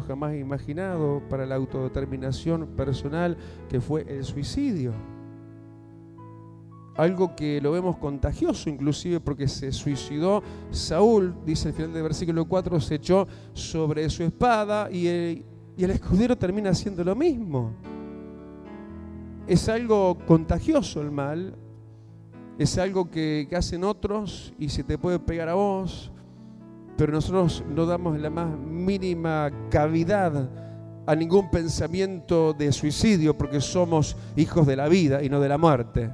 jamás imaginado para la autodeterminación personal, que fue el suicidio. Algo que lo vemos contagioso inclusive, porque se suicidó Saúl, dice el final del versículo 4, se echó sobre su espada y el escudero termina haciendo lo mismo. Es algo contagioso el mal, es algo que hacen otros y se te puede pegar a vos, pero nosotros no damos la más mínima cavidad a ningún pensamiento de suicidio, porque somos hijos de la vida y no de la muerte.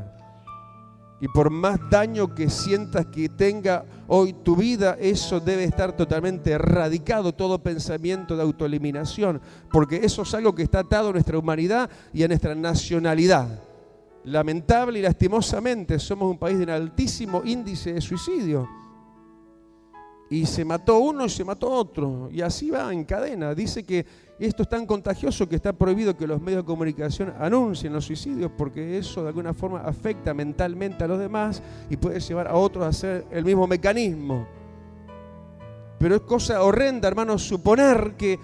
Y por más daño que sientas que tenga hoy tu vida, eso debe estar totalmente erradicado, todo pensamiento de autoeliminación, porque eso es algo que está atado a nuestra humanidad y a nuestra nacionalidad. Lamentable y lastimosamente somos un país de un altísimo índice de suicidio. Y se mató uno y se mató otro, y así va en cadena. Dice que esto es tan contagioso que está prohibido que los medios de comunicación anuncien los suicidios, porque eso de alguna forma afecta mentalmente a los demás y puede llevar a otros a hacer el mismo mecanismo. Pero es cosa horrenda, hermanos, suponer que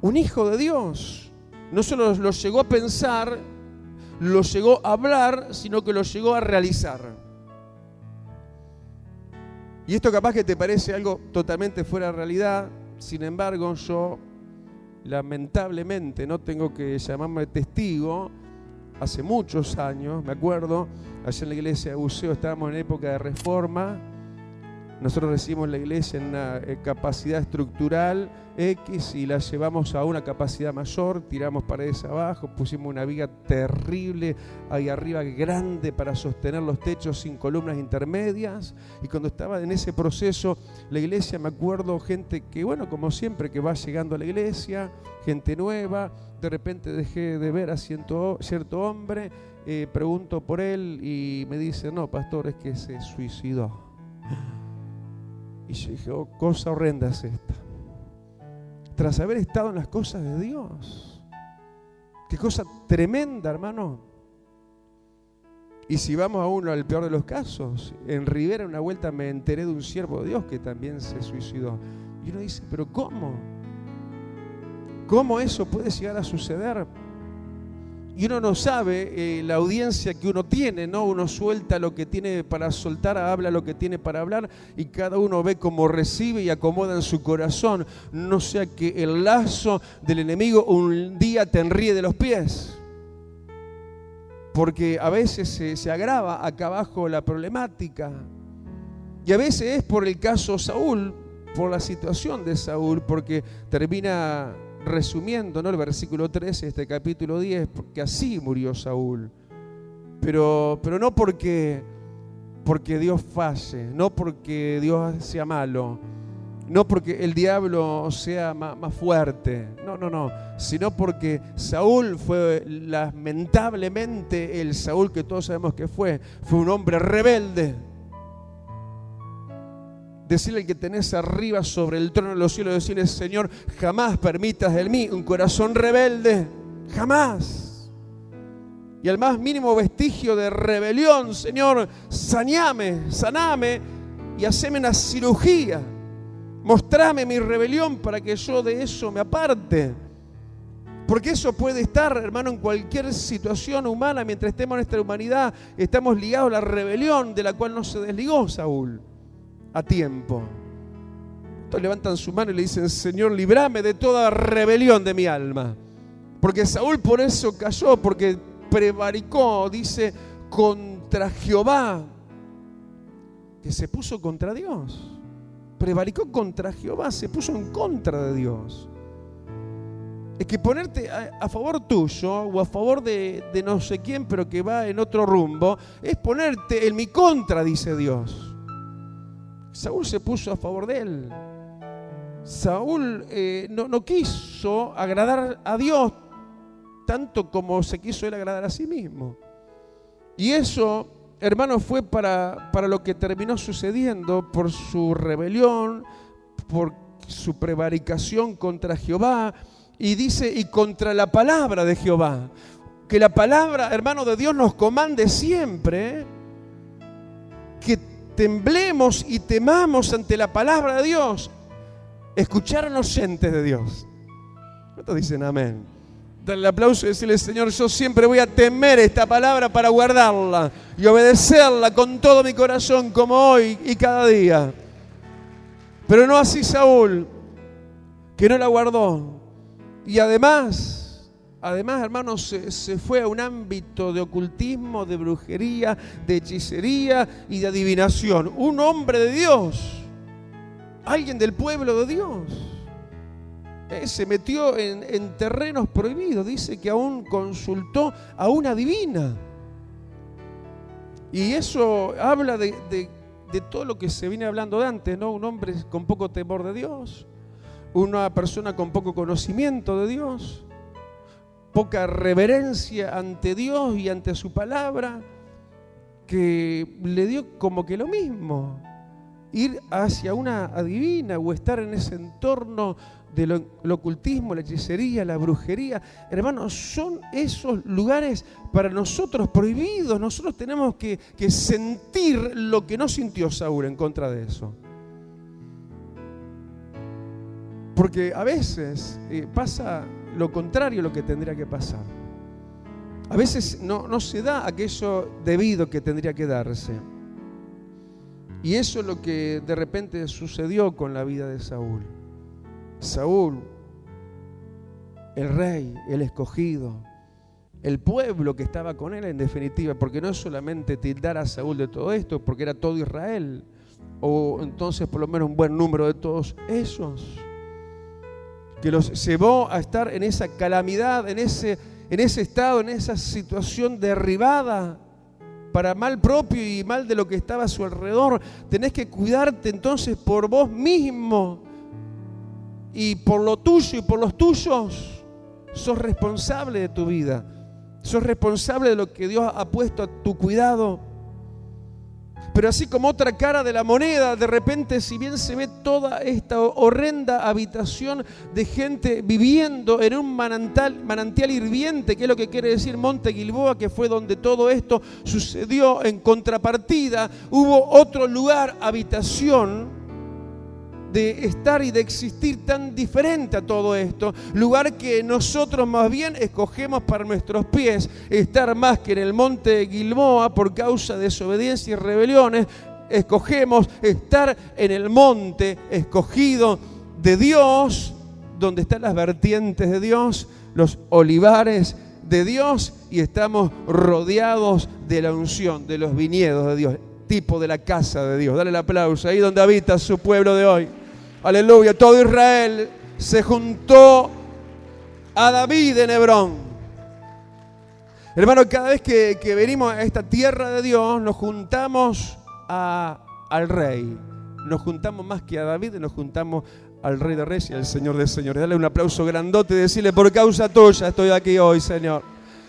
un hijo de Dios no solo lo llegó a pensar, lo llegó a hablar, sino que lo llegó a realizar. Y esto capaz que te parece algo totalmente fuera de realidad. Sin embargo, yo lamentablemente no tengo que llamarme testigo. Hace muchos años, me acuerdo, allá en la iglesia de Buceo estábamos en época de reforma. Nosotros recibimos la iglesia en una capacidad estructural X y la llevamos a una capacidad mayor, tiramos paredes abajo, pusimos una viga terrible ahí arriba grande para sostener los techos sin columnas intermedias. Y cuando estaba en ese proceso, la iglesia, me acuerdo, gente que, bueno, como siempre, que va llegando a la iglesia, gente nueva, de repente dejé de ver a cierto hombre, pregunto por él y me dice, no, pastor, es que se suicidó. Y yo dije, oh, cosa horrenda es esta. Tras haber estado en las cosas de Dios. Qué cosa tremenda, hermano. Y si vamos a uno al peor de los casos, en Rivera una vuelta me enteré de un siervo de Dios que también se suicidó. Y uno dice, pero ¿cómo? ¿Cómo eso puede llegar a suceder? Y uno no sabe la audiencia que uno tiene, ¿no? Uno suelta lo que tiene para soltar, habla lo que tiene para hablar, y cada uno ve cómo recibe y acomoda en su corazón. No sea que el lazo del enemigo un día te enríe de los pies. Porque a veces se agrava acá abajo la problemática. Y a veces es por el caso Saúl, por la situación de Saúl, porque termina resumiendo, ¿no?, el versículo 13 de este capítulo 10, porque así murió Saúl. Pero no porque Dios falle, no porque Dios sea malo, no porque el diablo sea más fuerte, no, sino porque Saúl fue lamentablemente el Saúl que todos sabemos que fue un hombre rebelde. Decirle al que tenés arriba sobre el trono de los cielos, decirle, Señor, jamás permitas en mí un corazón rebelde, jamás. Y al más mínimo vestigio de rebelión, Señor, saname y haceme una cirugía. Mostrame mi rebelión para que yo de eso me aparte. Porque eso puede estar, hermano, en cualquier situación humana. Mientras estemos en nuestra humanidad, estamos ligados a la rebelión de la cual no se desligó Saúl a tiempo. Entonces levantan su mano y le dicen, Señor, librame de toda rebelión de mi alma. Porque Saúl por eso cayó, porque prevaricó, dice, contra Jehová, que se puso contra Dios. Prevaricó contra Jehová, se puso en contra de Dios. Es que ponerte a favor tuyo o a favor de no sé quién, pero que va en otro rumbo, es ponerte en mi contra, dice Dios. Saúl se puso a favor de él. Saúl no quiso agradar a Dios tanto como se quiso él agradar a sí mismo. Y eso, hermano, fue para lo que terminó sucediendo por su rebelión, por su prevaricación contra Jehová. Y dice, y contra la palabra de Jehová. Que la palabra, hermano, de Dios nos comande siempre que temblemos y temamos ante la palabra de Dios. Escucharon oyentes de Dios. ¿Cuántos dicen amén? Dale el aplauso y decirle: Señor, yo siempre voy a temer esta palabra para guardarla y obedecerla con todo mi corazón, como hoy y cada día. Pero no así Saúl, que no la guardó. Y además, hermanos, se fue a un ámbito de ocultismo, de brujería, de hechicería y de adivinación. Un hombre de Dios, alguien del pueblo de Dios, se metió en terrenos prohibidos. Dice que aún consultó a una divina. Y eso habla de todo lo que se viene hablando de antes, ¿no? Un hombre con poco temor de Dios, una persona con poco conocimiento de Dios, poca reverencia ante Dios y ante su palabra, que le dio como que lo mismo ir hacia una adivina o estar en ese entorno del ocultismo, la hechicería, la brujería. Hermanos, son esos lugares para nosotros prohibidos. Nosotros tenemos que sentir lo que no sintió Saúl en contra de eso. Porque a veces pasa lo contrario a lo que tendría que pasar. A veces no se da aquello debido que tendría que darse. Y eso es lo que de repente sucedió con la vida de Saúl. Saúl, el rey, el escogido, el pueblo que estaba con él en definitiva, porque no es solamente tildar a Saúl de todo esto, porque era todo Israel, o entonces por lo menos un buen número de todos esos, que los llevó a estar en esa calamidad, en ese estado, en esa situación derribada, para mal propio y mal de lo que estaba a su alrededor. Tenés que cuidarte entonces por vos mismo y por lo tuyo y por los tuyos. Sos responsable de tu vida, sos responsable de lo que Dios ha puesto a tu cuidado. Pero así como otra cara de la moneda, de repente, si bien se ve toda esta horrenda habitación de gente viviendo en un manantial hirviente, que es lo que quiere decir Monte Gilboa, que fue donde todo esto sucedió, en contrapartida hubo otro lugar, habitación, de estar y de existir tan diferente a todo esto, lugar que nosotros más bien escogemos para nuestros pies, estar más que en el monte Gilboa por causa de desobediencia y rebeliones. Escogemos estar en el monte escogido de Dios, donde están las vertientes de Dios, los olivares de Dios, y estamos rodeados de la unción, de los viñedos de Dios, tipo de la casa de Dios. Dale el aplauso, ahí donde habita su pueblo de hoy. Aleluya. Todo Israel se juntó a David en Hebrón. Hermano, cada vez que venimos a esta tierra de Dios, nos juntamos al Rey. Nos juntamos más que a David, nos juntamos al Rey de Reyes y al Señor de Señores. Dale un aplauso grandote y decirle: por causa tuya estoy aquí hoy, Señor.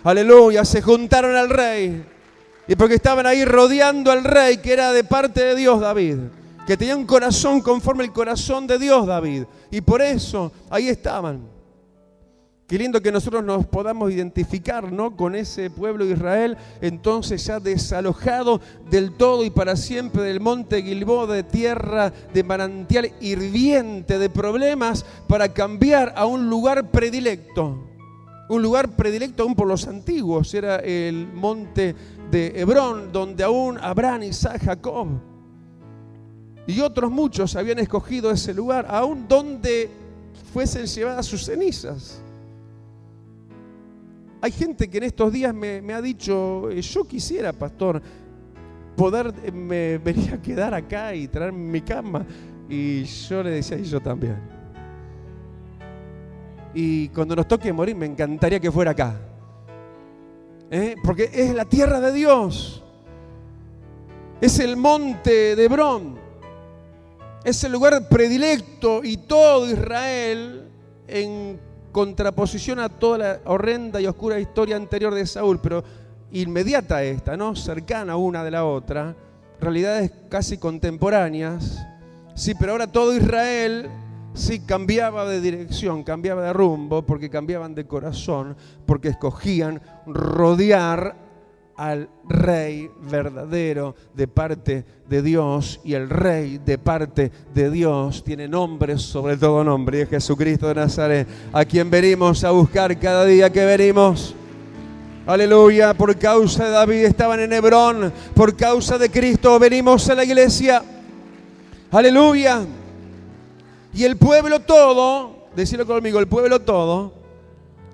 Aleluya. Se juntaron al Rey. Y porque estaban ahí rodeando al Rey, que era de parte de Dios, David, que tenía un corazón conforme al corazón de Dios, David. Y por eso ahí estaban. Qué lindo que nosotros nos podamos identificar, ¿no?, con ese pueblo de Israel, entonces ya desalojado del todo y para siempre del monte Gilboa, de tierra de manantial hirviente, de problemas, para cambiar a un lugar predilecto. Un lugar predilecto aún por los antiguos. Era el monte de Hebrón, donde aún Abraham, Isaac, Jacob y otros muchos habían escogido ese lugar, aún donde fuesen llevadas sus cenizas. Hay gente que en estos días me ha dicho: yo quisiera, pastor, poder venir a quedar acá y traer mi cama. Y yo le decía: y yo también. Y cuando nos toque morir, me encantaría que fuera acá. Porque es la tierra de Dios. Es el monte de Hebrón. Es el lugar predilecto, y todo Israel, en contraposición a toda la horrenda y oscura historia anterior de Saúl, pero inmediata a esta, ¿no?, cercana una de la otra, realidades casi contemporáneas. Sí, pero ahora todo Israel sí cambiaba de dirección, cambiaba de rumbo, porque cambiaban de corazón, porque escogían rodear al Rey verdadero de parte de Dios, y el Rey de parte de Dios tiene nombre sobre todo nombre, y es Jesucristo de Nazaret, a quien venimos a buscar cada día que venimos. Aleluya. Por causa de David estaban en Hebrón, por causa de Cristo venimos a la iglesia. Aleluya. Y el pueblo todo, decirlo conmigo, el pueblo todo,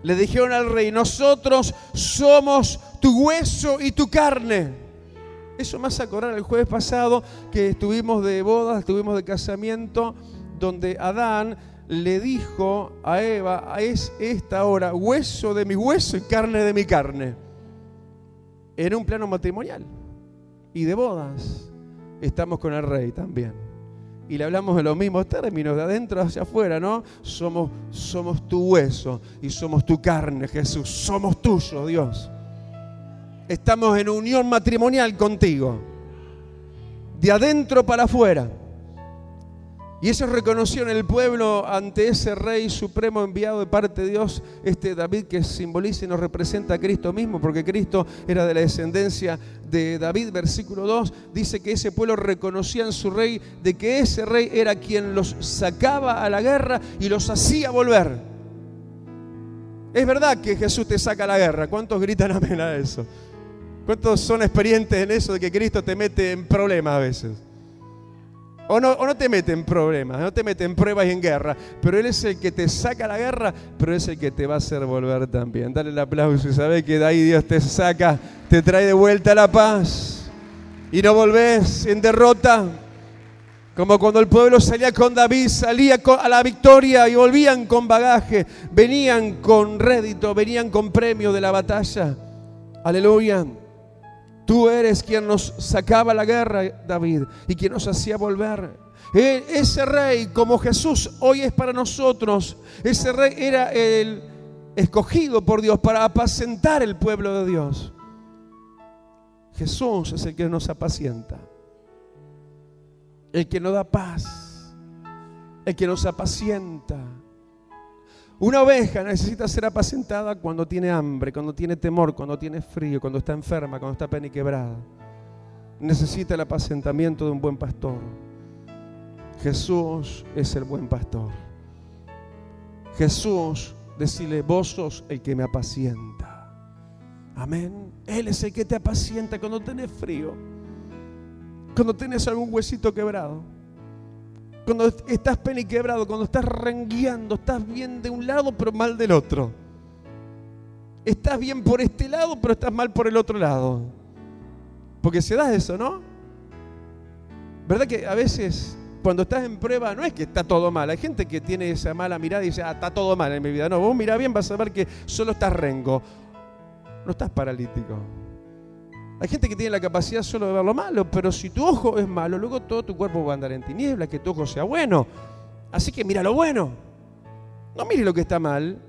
le dijeron al rey: nosotros somos tu hueso y tu carne. Eso me hace acordar el jueves pasado que estuvimos de bodas, estuvimos de casamiento, donde Adán le dijo a Eva: es esta hora hueso de mi hueso y carne de mi carne. En un plano matrimonial y de bodas estamos con el rey también. Y le hablamos en los mismos términos, de adentro hacia afuera, ¿no? Somos tu hueso y somos tu carne, Jesús. Somos tuyos, Dios. Estamos en unión matrimonial contigo, de adentro para afuera. Y ellos reconocieron el pueblo ante ese Rey supremo enviado de parte de Dios, David, que simboliza y nos representa a Cristo mismo, porque Cristo era de la descendencia de David. Versículo 2 dice que ese pueblo reconocía en su Rey de que ese Rey era quien los sacaba a la guerra y los hacía volver. Es verdad que Jesús te saca a la guerra. ¿Cuántos gritan amén a eso? ¿Cuántos son experientes en eso de que Cristo te mete en problemas a veces? O no te mete en problemas, no te mete en pruebas y en guerra, pero Él es el que te saca la guerra, pero es el que te va a hacer volver también. Dale el aplauso y sabés que de ahí Dios te saca, te trae de vuelta la paz y no volvés en derrota. Como cuando el pueblo salía con David, salía a la victoria y volvían con bagaje, venían con rédito, venían con premio de la batalla. Aleluya. Tú eres quien nos sacaba la guerra, David, y quien nos hacía volver. Ese Rey, como Jesús hoy es para nosotros, ese Rey era el escogido por Dios para apacentar el pueblo de Dios. Jesús es el que nos apacienta, el que nos da paz, el que nos apacienta. Una oveja necesita ser apacentada cuando tiene hambre, cuando tiene temor, cuando tiene frío, cuando está enferma, cuando está peniquebrada. Necesita el apacentamiento de un buen pastor. Jesús es el buen pastor. Jesús, decirle: vos sos el que me apacienta. Amén. Él es el que te apacienta cuando tenés frío, cuando tenés algún huesito quebrado, cuando estás peniquebrado, cuando estás rengueando, estás bien de un lado pero mal del otro. Estás bien por este lado pero estás mal por el otro lado. Porque se da eso, ¿no? ¿Verdad que a veces cuando estás en prueba no es que está todo mal? Hay gente que tiene esa mala mirada y dice: está todo mal en mi vida. No, vos mirá bien, vas a ver que solo estás rengo, no estás paralítico. Hay gente que tiene la capacidad solo de ver lo malo, pero si tu ojo es malo, luego todo tu cuerpo va a andar en tinieblas, que tu ojo sea bueno. Así que mira lo bueno. No mires lo que está mal.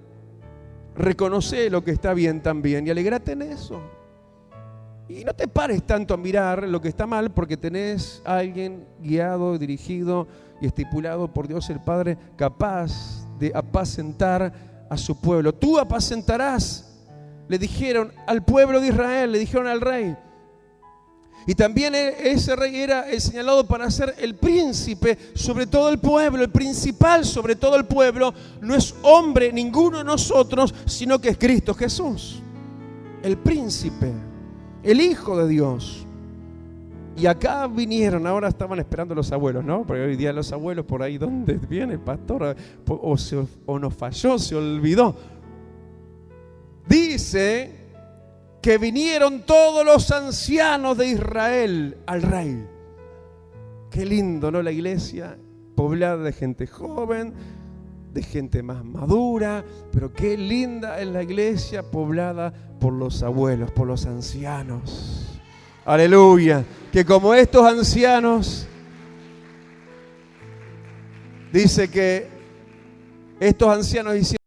Reconoce lo que está bien también y alegrate en eso. Y no te pares tanto a mirar lo que está mal, porque tenés a alguien guiado, dirigido y estipulado por Dios el Padre, capaz de apacentar a su pueblo. Tú apacentarás. Le dijeron al pueblo de Israel, le dijeron al rey. Y también ese rey era el señalado para ser el príncipe sobre todo el pueblo, el principal sobre todo el pueblo. No es hombre ninguno de nosotros, sino que es Cristo Jesús, el príncipe, el Hijo de Dios. Y acá vinieron, ahora estaban esperando los abuelos, ¿no? Porque hoy día los abuelos, por ahí, ¿dónde viene el pastor? O nos falló, se olvidó. Dice que vinieron todos los ancianos de Israel al rey. Qué lindo, ¿no? La iglesia poblada de gente joven, de gente más madura, pero qué linda es la iglesia poblada por los abuelos, por los ancianos. Aleluya. Que como estos ancianos, dice que estos ancianos hicieron